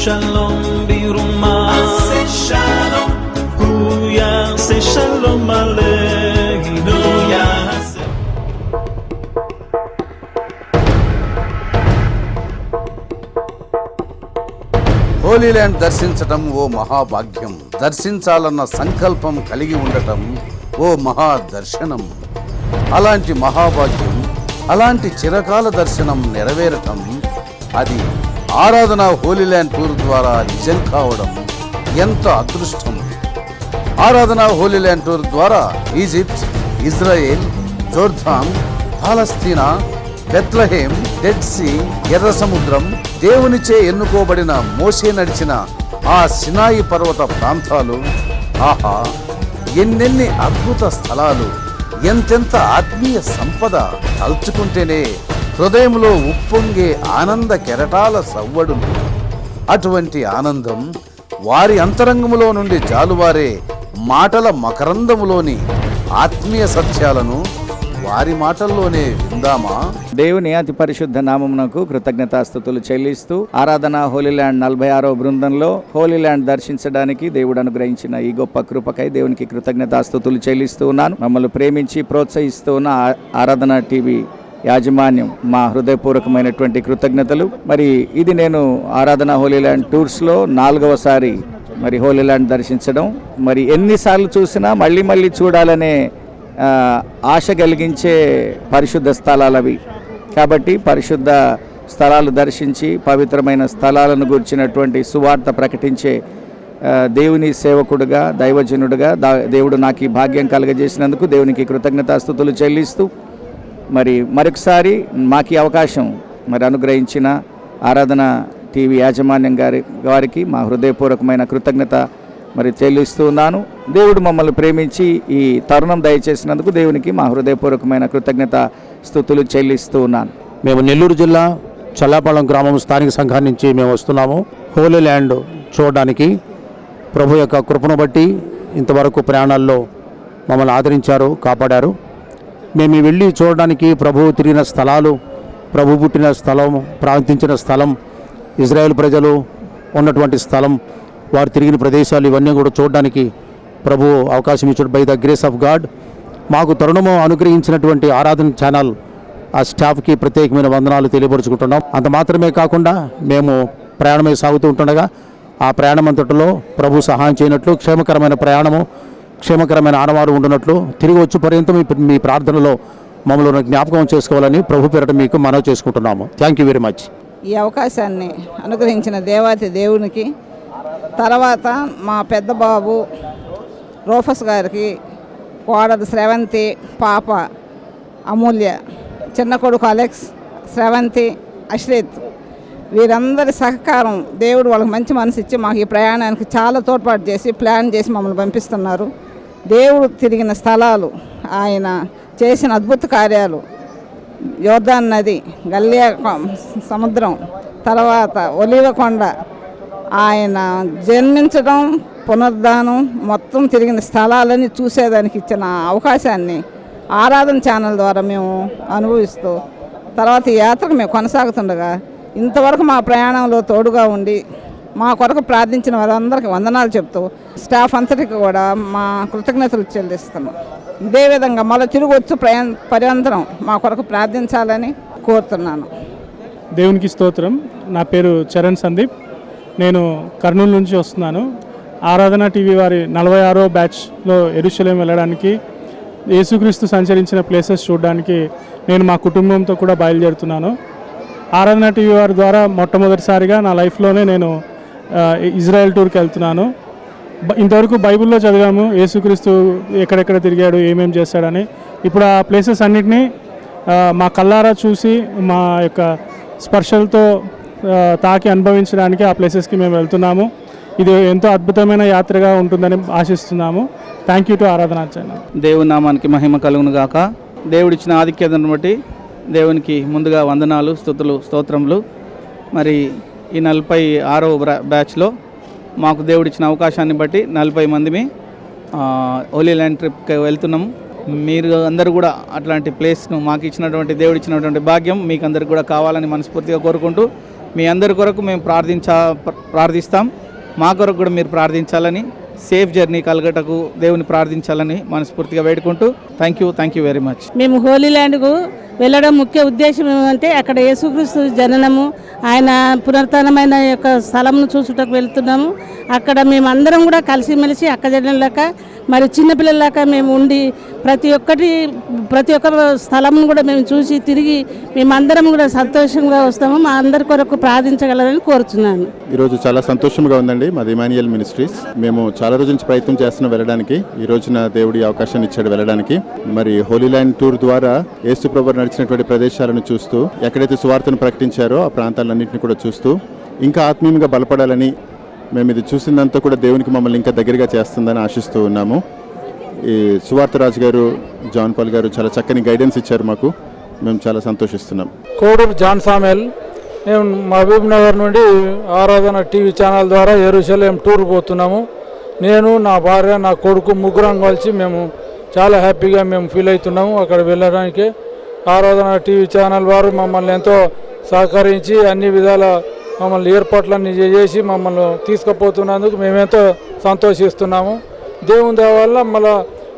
shalom biruma, aseh shalom, hu yaseh shalom aleinu yaseh. Holy land దర్శించటం ఓ మహాభాగ్యం. దర్శించాలన్న సంకల్పం కలిగి ఉండటం ఓ మహాదర్శనం. అలాంటి మహాభాగ్యం, అలాంటి చిరకాల దర్శనం నెరవేరటం, అది ఆరాధన హోలీ ల్యాండ్ టూర్ ద్వారా నిజం కావడం ఎంత అదృష్టం. ఆరాధన హోలీ ల్యాండ్ టూర్ ద్వారా ఈజిప్ట్, ఇజ్రాయెల్, జోర్దాన్, పాలస్తీనా, బెత్లహేం, డెడ్ సీ, ఎర్ర సముద్రం, దేవునిచే ఎన్నుకోబడిన మోషే నడిచిన ఆ సినాయి పర్వత ప్రాంతాలు, ఆహా ఎన్నెన్ని అద్భుత స్థలాలు, ఎంతెంత ఆత్మీయ సంపద. తలుచుకుంటేనే హృదయంలో ఉప్పొంగే ఆనంద కెరటాల సవ్వడులు. అటువంటి ఆనందం వారి అంతరంగములో నుండి జాలువారే మాటల మకరందములోని ఆత్మీయ సత్యాలను వారి మాటల్లోనే విందామా? దేవుని అతి పరిశుద్ధ నామమునకు కృతజ్ఞతాస్తుతులు చెల్లిస్తూ ఆరాధన హోలీ ల్యాండ్ 46వ బృందంలో హోలీ ల్యాండ్ దర్శించడానికి దేవుడు అనుగ్రహించిన ఈ గొప్ప కృపకై దేవునికి కృతజ్ఞతాస్తుతులు చెల్లిస్తూ ఉన్నాను. మమ్మల్ని ప్రేమించి ప్రోత్సహిస్తూ ఉన్న ఆరాధన టీవీ యాజమాన్యం మా హృదయపూర్వకమైనటువంటి కృతజ్ఞతలు. మరి ఇది నేను ఆరాధన హోలీ ల్యాండ్ టూర్స్లో 4వసారి మరి హోలీ ల్యాండ్ దర్శించడం. మరి ఎన్నిసార్లు చూసినా మళ్ళీ మళ్ళీ చూడాలనే ఆశ కలిగించే పరిశుద్ధ స్థలాలు అవి. కాబట్టి పరిశుద్ధ స్థలాలు దర్శించి పవిత్రమైన స్థలాలను గురించినటువంటి సువార్త ప్రకటించే దేవుని సేవకుడుగా, దైవజనుడుగా దేవుడు నాకు ఈ భాగ్యం కలుగజేసినందుకు దేవునికి కృతజ్ఞతాస్తుతులు చెల్లిస్తూ మరొకసారి మాకు ఈ అవకాశం అనుగ్రహించిన ఆరాధన టీవీ యాజమాన్యం వారికి మా హృదయపూర్వకమైన కృతజ్ఞత చెల్లిస్తూ ఉన్నాను. దేవుడు మమ్మల్ని ప్రేమించి ఈ తరుణం దయచేసినందుకు దేవునికి మా హృదయపూర్వకమైన కృతజ్ఞత స్తుతులు చెల్లిస్తూ ఉన్నాను. మేము నెల్లూరు జిల్లా చల్లాపాలెం గ్రామం స్థానిక సంఘాన్ని నుంచి మేము వస్తున్నాము హోలీ ల్యాండ్ చూడడానికి. ప్రభు యొక్క కృపను బట్టి ఇంతవరకు ప్రయాణాల్లో మమ్మల్ని ఆదరించారు, కాపాడారు. మేము వెళ్ళి చూడడానికి ప్రభువు తిరిగిన స్థలాలు, ప్రభు పుట్టిన స్థలం, ప్రార్థించిన స్థలం, ఇజ్రాయెల్ ప్రజలు ఉన్నటువంటి స్థలం, వారు తిరిగిన ప్రదేశాలు ఇవన్నీ కూడా చూడడానికి ప్రభు అవకాశం ఇచ్చాడు. By the grace of God మాకు తరుణము అనుగ్రహించినటువంటి ఆరాధన ఛానల్ ఆ స్టాఫ్కి ప్రత్యేకమైన వందనాలు తెలియపరుచుకుంటున్నాం. అంత మాత్రమే కాకుండా మేము ప్రయాణమై సాగుతూ ఉంటుండగా ఆ ప్రయాణం అంతటిలో ప్రభు సహాయం చేయనట్లు, క్షేమకరమైన ప్రయాణము, క్షేమకరమైన ఆనవారు ఉండునట్లు, తిరిగి వచ్చే పర్యంతం మీ ప్రార్థనలో మమ్మల్ని జ్ఞాపకం చేసుకోవాలని ప్రభు పేరట మీకు మనవి చేసుకుంటున్నాము. Thank you very much. ఈ అవకాశాన్ని అనుగ్రహించిన దేవాతి దేవునికి, తర్వాత మా పెద్ద బాబు రోఫస్ గారికి, కోడలు శ్రవంతి, పాప అమూల్య, చిన్న కొడుకు అలెక్స్, శ్రవంతి, అశ్రిత్, వీరందరి సహకారం దేవుడు వాళ్ళకి మంచి మనసు ఇచ్చి మాకు ఈ ప్రయాణానికి చాలా తోడ్పాటు చేసి ప్లాన్ చేసి మమ్మల్ని పంపిస్తున్నారు. దేవుడు తిరిగిన స్థలాలు, ఆయన చేసిన అద్భుత కార్యాలు, యోర్దాన్ నది, గల్లియా సముద్రం, తర్వాత ఒలీవ కొండ, ఆయన జన్మించడం, పునరుద్ధానం, మొత్తం తిరిగిన స్థలాలని చూసేదానికి ఇచ్చిన అవకాశాన్ని ఆరాధన ఛానల్ ద్వారా మేము అనుభవిస్తూ తర్వాత ఈ యాత్రకు మేము కొనసాగుతుండగా ఇంతవరకు మా ప్రయాణంలో తోడుగా ఉండి మా కొరకు ప్రార్థించిన వారందరికీ వందనాలు చెప్తూ స్టాఫ్ అంతటికి కూడా మా కృతజ్ఞతలు చెల్లిస్తున్నాం. ఇదే విధంగా మళ్ళీ తిరిగి వచ్చి పర్యంతరం మా కొరకు ప్రార్థించాలని కోరుతున్నాను. దేవునికి స్తోత్రం. నా పేరు చరణ్ సందీప్. నేను కర్నూలు నుంచి వస్తున్నాను. ఆరాధన టీవీ వారి 46వ బ్యాచ్లో యెరూషలేం వెళ్ళడానికి, యేసుక్రీస్తు సంచరించిన ప్లేసెస్ చూడడానికి నేను మా కుటుంబంతో కూడా బయలుదేరుతున్నాను. ఆరాధన టీవీ వారి ద్వారా మొట్టమొదటిసారిగా నా లైఫ్లోనే నేను ఇజ్రాయెల్ టూర్కి వెళ్తున్నాను. ఇంతవరకు బైబిల్లో చదివాము యేసుక్రీస్తు ఎక్కడెక్కడ తిరిగాడు, ఏమేం చేశాడని. ఇప్పుడు ఆ ప్లేసెస్ అన్నిటినీ మా కళ్ళారా చూసి మా యొక్క స్పర్శలతో తాకి అనుభవించడానికి ఆ ప్లేసెస్కి మేము వెళ్తున్నాము. ఇది ఎంతో అద్భుతమైన యాత్రగా ఉంటుందని ఆశిస్తున్నాము. థ్యాంక్ యూ టు ఆరాధన ఛానల్. దేవుని నామానికి మహిమ కలుగును గాక. దేవుడిచ్చిన ఆధిక్యతను బట్టి దేవునికి ముందుగా వందనాలు, స్తుతులు, స్తోత్రములు. మరి ఈ 46వ బ్యాచ్లో మాకు దేవుడిచ్చిన అవకాశాన్ని బట్టి 40 మందిమి హోలీ ల్యాండ్ ట్రిప్కి వెళ్తున్నాము. మీరు అందరూ కూడా అట్లాంటి ప్లేస్ను మాకు ఇచ్చినటువంటి దేవుడు ఇచ్చినటువంటి భాగ్యం మీకు అందరికి కూడా కావాలని మనస్ఫూర్తిగా కోరుకుంటూ మీ అందరి కొరకు మేము ప్రార్థిస్తాం. మా కొరకు కూడా మీరు ప్రార్థించాలని, సేఫ్ జర్నీ కలగటకు దేవుని ప్రార్థించాలని మనస్ఫూర్తిగా వేడుకుంటూ థ్యాంక్ యూ వెరీ మచ్. మేము హోలీ ల్యాండ్కు వెళ్ళడం ముఖ్య ఉద్దేశం ఏమంటే అక్కడ యేసుక్రీస్తు జననము, ఆయన పునరుత్థానమైన యొక్క స్థలంను చూసుటకు వెళ్తున్నాము. అక్కడ మేమందరం కూడా కలిసిమెలిసి అక్కజనులక మరి చిన్నపిల్లలక మేము ఉండి ప్రతి ఒక్క స్థలం కూడా మేము చూసి తిరిగి మేమందరం కూడా సంతోషంగా వస్తాము. మా అందరి కొరకు ప్రార్థించగలరని కోరుతున్నాను. ఈరోజు చాలా సంతోషంగా ఉందండి. మాది ఇమాన్యుయల్ మినిస్ట్రీస్. మేము చాలా రోజుల నుంచి ప్రయత్నం చేస్తున్నాం వెళ్ళడానికి. ఈ రోజున దేవుడి అవకాశాన్ని ఇచ్చాడు వెళ్ళడానికి. మరి హోలీ ల్యాండ్ టూర్ ద్వారా యేసు ప్రభువు నడిచినటువంటి ప్రదేశాలను చూస్తూ, ఎక్కడైతే సువార్తను ప్రకటించారో ఆ ప్రాంతాలన్నింటినీ కూడా చూస్తూ ఇంకా ఆత్మీయంగా బలపడాలని, మేము ఇది చూసిందంతా కూడా దేవునికి మమ్మల్ని ఇంకా దగ్గరగా చేస్తుందని ఆశిస్తూ ఉన్నాము. ఈ సువార్త రాజు గారు, జాన్ పాల్ గారు చాలా చక్కని గైడెన్స్ ఇచ్చారు మాకు. మేము చాలా సంతోషిస్తున్నాం. కోడూరు జాన్ సామెల్. మేము మహబూబ్ నగర్ నుండి ఆరాధన టీవీ ఛానల్ ద్వారా యెరూషలేం టూర్ పోతున్నాము. నేను, నా భార్య, నా కొడుకు ముగ్గురం కలిసి మేము చాలా హ్యాపీగా మేము ఫీల్ అవుతున్నాము అక్కడ వెళ్ళడానికి. ఆరాధన టీవీ ఛానల్ వారు మమ్మల్ని ఎంతో సహకరించి అన్ని విధాల మమ్మల్ని ఏర్పాట్లన్నీ చేసి మమ్మల్ని తీసుకుపోతున్నందుకు మేమెంతో సంతోషిస్తున్నాము. దేవుని దయ వల్ల మళ్ళీ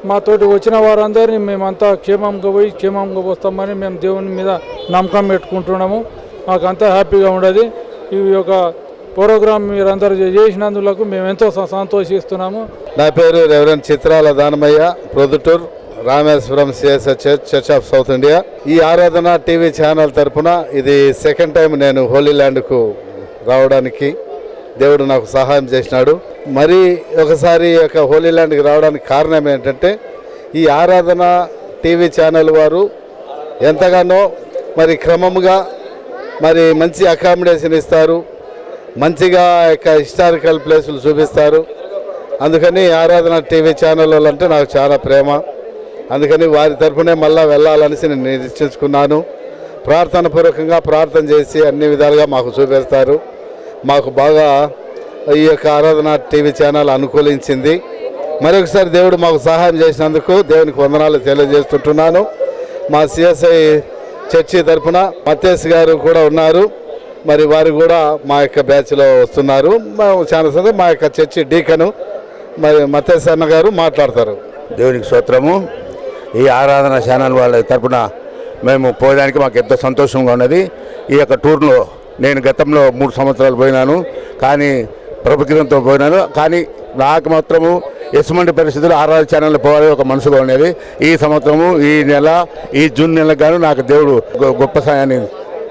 మాతోటి వచ్చిన వారందరినీ మేమంతా క్షేమంగా పోయి క్షేమంగా వస్తామని మేము దేవుని మీద నమ్మకం పెట్టుకుంటున్నాము. మాకంతా హ్యాపీగా ఉండదు. ఈ యొక్క ప్రోగ్రాం మీరందరూ చేసినందుకు మేము ఎంతో సంతోషిస్తున్నాము. నా పేరు రెవరెండ్ చిత్రాల Danamayya, Proddatur, Rameswaram CSI church of south India. ఈ ఆరాధన టీవీ ఛానల్ తరఫున ఇది సెకండ్ టైం నేను హోలీ ల్యాండ్కు రావడానికి దేవుడు నాకు సహాయం చేసినాడు. మరి ఒకసారి యొక్క హోలీ ల్యాండ్కి రావడానికి కారణం ఏంటంటే ఈ ఆరాధన టీవీ ఛానల్ వారు ఎంతగానో మరి క్రమముగా మరి మంచి అకామిడేషన్ ఇస్తారు, మంచిగా యొక్క హిస్టారికల్ ప్లేసులు చూపిస్తారు. అందుకని ఆరాధన టీవీ ఛానల్ అంటే నాకు చాలా ప్రేమ. అందుకని వారి తరఫునే మళ్ళీ వెళ్ళాలనేసి నేను నిశ్చయించుకున్నాను. ప్రార్థనపూర్వకంగా ప్రార్థన చేసి అన్ని విధాలుగా మాకు చూపిస్తారు. మాకు బాగా ఈ యొక్క ఆరాధన టీవీ ఛానల్ అనుకూలించింది. మరొకసారి దేవుడు మాకు సహాయం చేసినందుకు దేవునికి వందనాలు తెలియజేస్తుంటున్నాను. మా సిఎస్ఐ చర్చి తరఫున మత్తేస్ గారు కూడా ఉన్నారు. మరి వారు కూడా మా యొక్క బ్యాచ్లో వస్తున్నారు. చాలా సందర్భం మా యొక్క చర్చి డీకను మరి మత్తేస్ అన్న గారు మాట్లాడతారు. దేవునికి స్తోత్రము. ఈ ఆరాధన ఛానల్ వాళ్ళ తరఫున మేము పోయడానికి మాకు ఎంతో సంతోషంగా ఉన్నది. ఈ యొక్క టూర్లో నేను గతంలో 3 సంవత్సరాలు పోయినాను, కానీ ప్రభుత్వంతో పోయినాను. కానీ నాకు మాత్రము ఎటువంటి పరిస్థితులు ఆరాధన ఛానల్ పోవాలి ఒక మనసుగా ఉండేది. ఈ సంవత్సరము ఈ జూన్ నెలకు గాను నాకు దేవుడు గొప్ప సాయాన్ని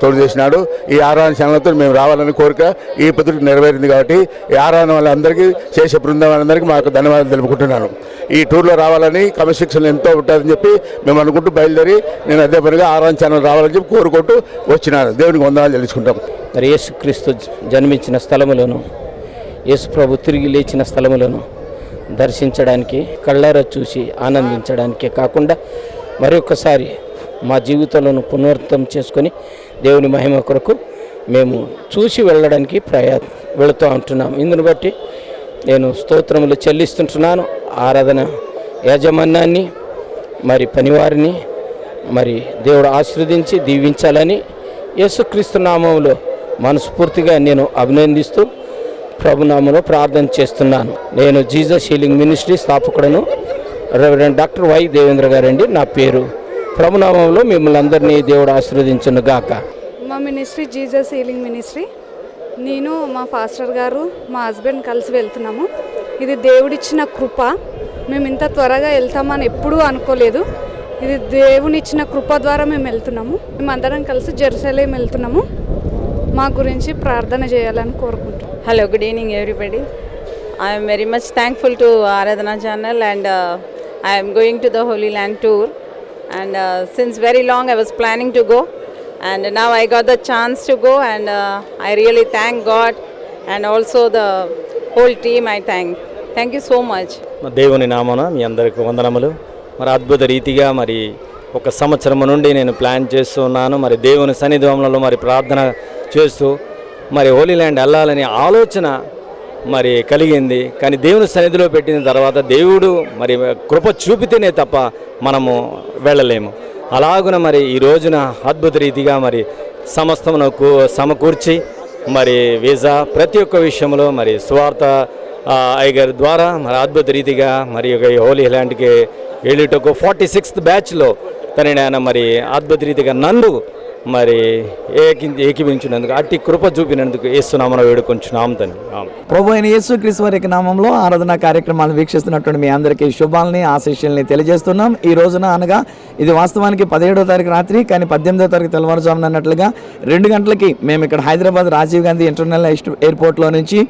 తోడు చేసినాడు. ఈ ఆరాధన ఛానల్తో మేము రావాలని కోరిక ఈ పొద్దుకు నెరవేరింది. కాబట్టి ఈ ఆరాధన వాళ్ళందరికీ, చేసే బృందం వాళ్ళందరికీ మాకు ధన్యవాదాలు తెలుపుకుంటున్నాను. ఈ టూర్లో రావాలని క్రమశిక్షణ ఎంతో ఉంటుందని చెప్పి మేము అనుకుంటూ బయలుదేరి నేను అదే పనిగా ఆరాధన ఛానల్ రావాలని చెప్పి కోరుకుంటూ వచ్చినాను. దేవునికి వందనాలు తెలుసుకుంటాం. మరి యేసుక్రీస్తు జన్మించిన స్థలములను, యేసు ప్రభు తిరిగి లేచిన స్థలములను దర్శించడానికి, కళ్ళారా చూసి ఆనందించడానికే కాకుండా మరొకసారి మా జీవితాలను పునరుద్ధం చేసుకొని దేవుని మహిమ కొరకు మేము చూసి వెళ్ళడానికి వెళుతూ ఉంటున్నాం. ఇందును బట్టి నేను స్తోత్రములు చెల్లిస్తుంటున్నాను. ఆరాధన యాజమాన్యాన్ని, మరి పనివారిని మరి దేవుడు ఆశీర్వదించి దీవించాలని యేసుక్రీస్తు నామములో మనస్ఫూర్తిగా నేను అభినందిస్తూ ప్రభునామంలో ప్రార్థన చేస్తున్నాను. నేను జీసస్ హీలింగ్ మినిస్ట్రీ స్థాపకుడను రెవరెండ్ డాక్టర్ వై దేవేంద్ర గారండి నా పేరు. ప్రభునామంలో మిమ్మల్ని అందరినీ దేవుడు ఆశీర్వదించును గాక. మా మినిస్ట్రీ జీసస్ హీలింగ్ మినిస్ట్రీ. నేను, మా ఫాస్టర్ గారు, మా హస్బెండ్ కలిసి వెళ్తున్నాము. ఇది దేవుడిచ్చిన కృప. మేము ఇంత త్వరగా వెళ్తామని ఎప్పుడూ అనుకోలేదు. ఇది దేవునిచ్చిన కృప ద్వారా మేము వెళ్తున్నాము. మేమందరం కలిసి జెరూసలేం వెళ్తున్నాము. మా గురించి ప్రార్థన చేయాలని కోరుకుంటున్నాం. Hello, good evening everybody. I am very much thankful to Aradhana channel, and I am going to the Holy Land tour, and since very long I was planning to go, and now I got the chance to go, and I really thank God and also the whole team. I thank you so much. దేవుని నామమున మీ అందరికీ వందనములు. మరి అద్భుత రీతిగా మరి 1 సంవత్సరం నుండి నేను ప్లాన్ చేస్తున్నాను. మరి దేవుని సన్నిధానంలో మరి ప్రార్థన చేస్తూ మరి హోలీ ల్యాండ్ వెళ్ళాలని ఆలోచన మరి కలిగింది. కానీ దేవుని సన్నిధిలో పెట్టిన తర్వాత దేవుడు మరి కృప చూపితేనే తప్ప మనము వెళ్ళలేము. అలాగున మరి ఈ రోజున అద్భుత రీతిగా మరి సమస్తమునకు సమకూర్చి మరి వీసా ప్రతి ఒక్క విషయంలో మరి సువార్త అయ్యగారి ద్వారా మరి అద్భుత రీతిగా మరి హోలీ ల్యాండ్కి వెళ్ళేటకు 46th బ్యాచ్లో తనని ఆయన మరి అద్భుత రీతిగా నన్ను మరి ఏకీవించినందుకు అట్టి కృప చూపినందుకు యేసునామమున వేడుకొంచున్నాం తండ్రి. ప్రభు అయిన యేసుక్రీస్తు వారి యొక్క నామంలో ఆరాధన కార్యక్రమాలు వీక్షిస్తున్నటువంటి మీ అందరికీ శుభాలని ఆశీస్సుల్ని తెలియజేస్తున్నాం. ఈ రోజున అనగా ఇది వాస్తవానికి 17వ తారీఖు రాత్రి, కానీ 18వ తారీఖు తెల్లవారుజామున అన్నట్లుగా 2 గంటలకి మేము ఇక్కడ హైదరాబాద్ రాజీవ్ గాంధీ ఇంటర్నేషనల్ ఎయిర్పోర్ట్లో నుంచి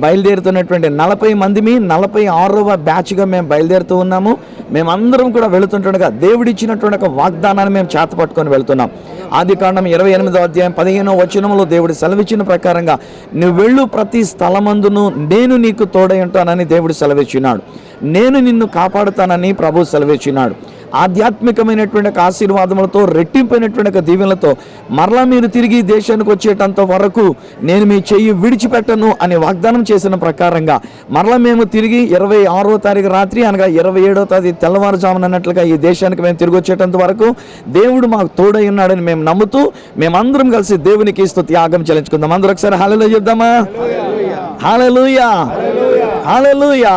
బయలుదేరుతున్నటువంటి 40 మందిమి 46వ బ్యాచ్గా మేము బయలుదేరుతూ ఉన్నాము. మేమందరం కూడా వెళుతుంటుండగా దేవుడిచ్చినటువంటి ఒక వాగ్దానాన్ని మేము చేతపట్టుకొని వెళ్తున్నాం. ఆదికాండం 28వ అధ్యాయం 15వ వచనంలో దేవుడు సెలవిచ్చిన ప్రకారంగా నువ్వు వెళ్ళు ప్రతి స్థలమందును నేను నీకు తోడై ఉంటానని దేవుడు సెలవిచ్చినాడు. నేను నిన్ను కాపాడుతానని ప్రభు సెలవిచ్చినాడు. ఆధ్యాత్మికమైనటువంటి ఆశీర్వాదములతో రెట్టింపైనటువంటి దీవెనలతో మరలా మీరు తిరిగి దేశానికి వచ్చేటంత వరకు నేను మీ చెయ్యి విడిచిపెట్టను అని వాగ్దానం చేసిన ప్రకారంగా మరలా మేము తిరిగి 26వ తారీఖు రాత్రి అనగా 27వ తారీఖు తెల్లవారుజామున అన్నట్లుగా ఈ దేశానికి మేము తిరిగి వచ్చేటంత వరకు దేవుడు మాకు తోడై ఉన్నాడని మేము నమ్ముతూ మేమందరం కలిసి దేవునికి స్తుత్యాగం చెల్లించుకుందాం. అందరూ ఒకసారి హల్లెలూయా చెప్దామా? హల్లెలూయా, హల్లెలూయా.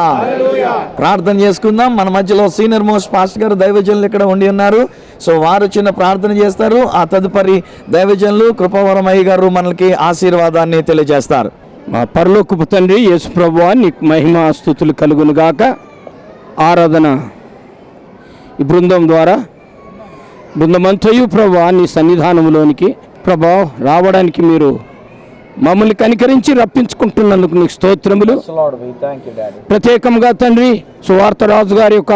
ప్రార్థన చేసుకుందాం. మన మధ్యలో సీనియర్ మోస్ట్ పాస్టర్ గారు దైవజనులు ఇక్కడ ఉండి ఉన్నారు. సో వారు చిన్న ప్రార్థన చేస్తారు. ఆ తదుపరి దైవజనులు కృపావరమయ్య గారు మనకి ఆశీర్వాదాన్ని తెలియజేస్తారు. మా పరలోకపు తండ్రి యేసు ప్రభువా నీకు మహిమ స్తుతులు కలుగును గాక. ఆరాధన ఈ బృందం ద్వారా బృందమంతయు ప్రభువా నీ సన్నిధానంలోనికి ప్రభా రావడానికి మీరు మమ్మల్ని కనికరించి రప్పించుకుంటున్నందుకు నీకు స్తోత్రములు. ప్రత్యేకంగా తండ్రి సువార్త రాజు గారి యొక్క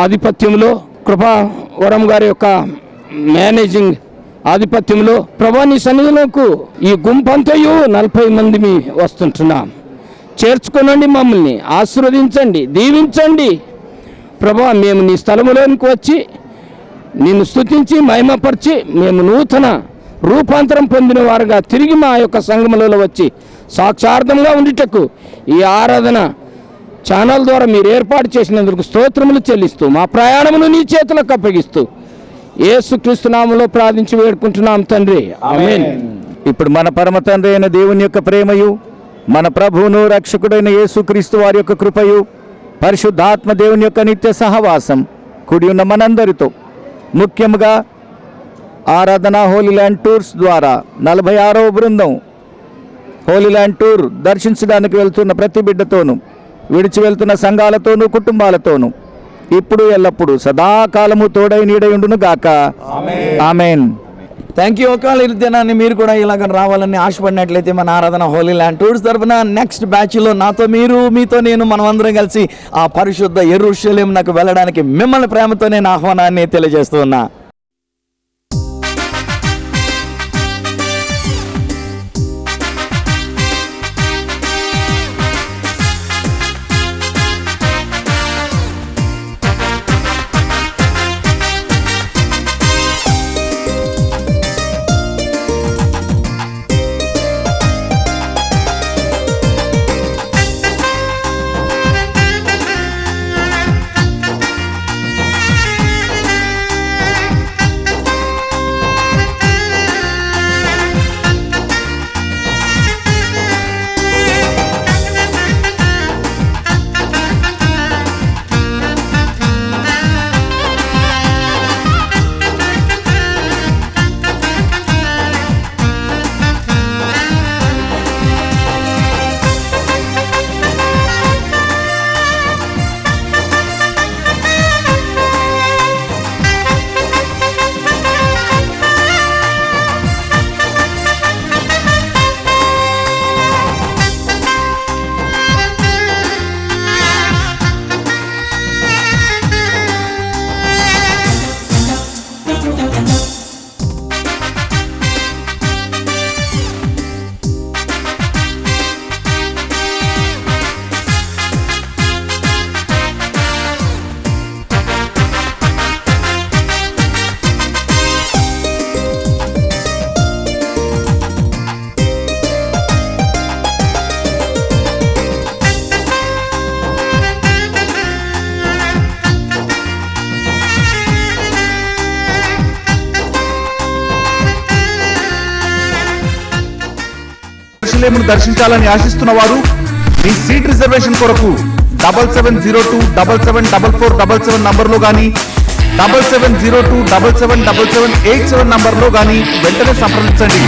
ఆధిపత్యంలో, కృపావరం గారి యొక్క మేనేజింగ్ ఆధిపత్యంలో ప్రభా నీ సన్నిధిలోకి ఈ గుంపంతయు 40 మంది వస్తుంటున్నాం. చేర్చుకోనండి, మమ్మల్ని ఆశీర్వదించండి, దీవించండి ప్రభా. మేము నీ స్థలములోనికి వచ్చి నిన్ను స్తుతించి మహిమపరిచి మేము నూతన రూపాంతరం పొందిన వారుగా తిరిగి మా యొక్క సంఘములలో వచ్చి సాక్షార్థంగా ఉండుటకు ఈ ఆరాధన ఛానల్ ద్వారా మీరు ఏర్పాటు చేసినందుకు స్తోత్రములు చెల్లిస్తూ మా ప్రయాణమును నీ చేతులకు అప్పగిస్తూ యేసుక్రీస్తు నామములో ప్రార్థించి వేడుకుంటున్నాం తండ్రి, ఆమేన్. ఇప్పుడు మన పరమ తండ్రి అయిన దేవుని యొక్క ప్రేమయు, మన ప్రభువును రక్షకుడైన యేసుక్రీస్తు వారి యొక్క కృపయు, పరిశుద్ధాత్మ దేవుని యొక్క నిత్య సహవాసం కూడి ఉన్న మనందరితో, ముఖ్యంగా ఆరాధన హోలీ ల్యాండ్ టూర్స్ ద్వారా 46వ బృందం హోలీ ల్యాండ్ టూర్ దర్శించడానికి వెళ్తున్న ప్రతి బిడ్డతోనూ, విడిచి వెళ్తున్న సంఘాలతోనూ, కుటుంబాలతోనూ ఇప్పుడు ఎల్లప్పుడూ సదాకాలము తోడై నీడై ఉండును గాక, ఆమేన్. Thank you. ఒకవేళ ఈ దినాన్ని మీరు కూడా ఇలాగ రావాలని ఆశపడినట్లయితే మన ఆరాధన హోలీ ల్యాండ్ టూర్స్ తరపున నెక్స్ట్ బ్యాచ్లో నాతో మీరు, మీతో నేను, మనమందరం కలిసి ఆ పరిశుద్ధ యెరూషలేము నాకు వెళ్ళడానికి మిమ్మల్ని ప్రేమతో నేను ఆహ్వానాన్ని తెలియజేస్తున్నా. యెరూషలేమును దర్శించాలని ఆశిస్తున్న వారు మీ సీట్ రిజర్వేషన్ కొరకు 7702774477 నంబర్లో కానీ 7702777787 నంబర్లో కానీ వెంటనే సంప్రదించండి.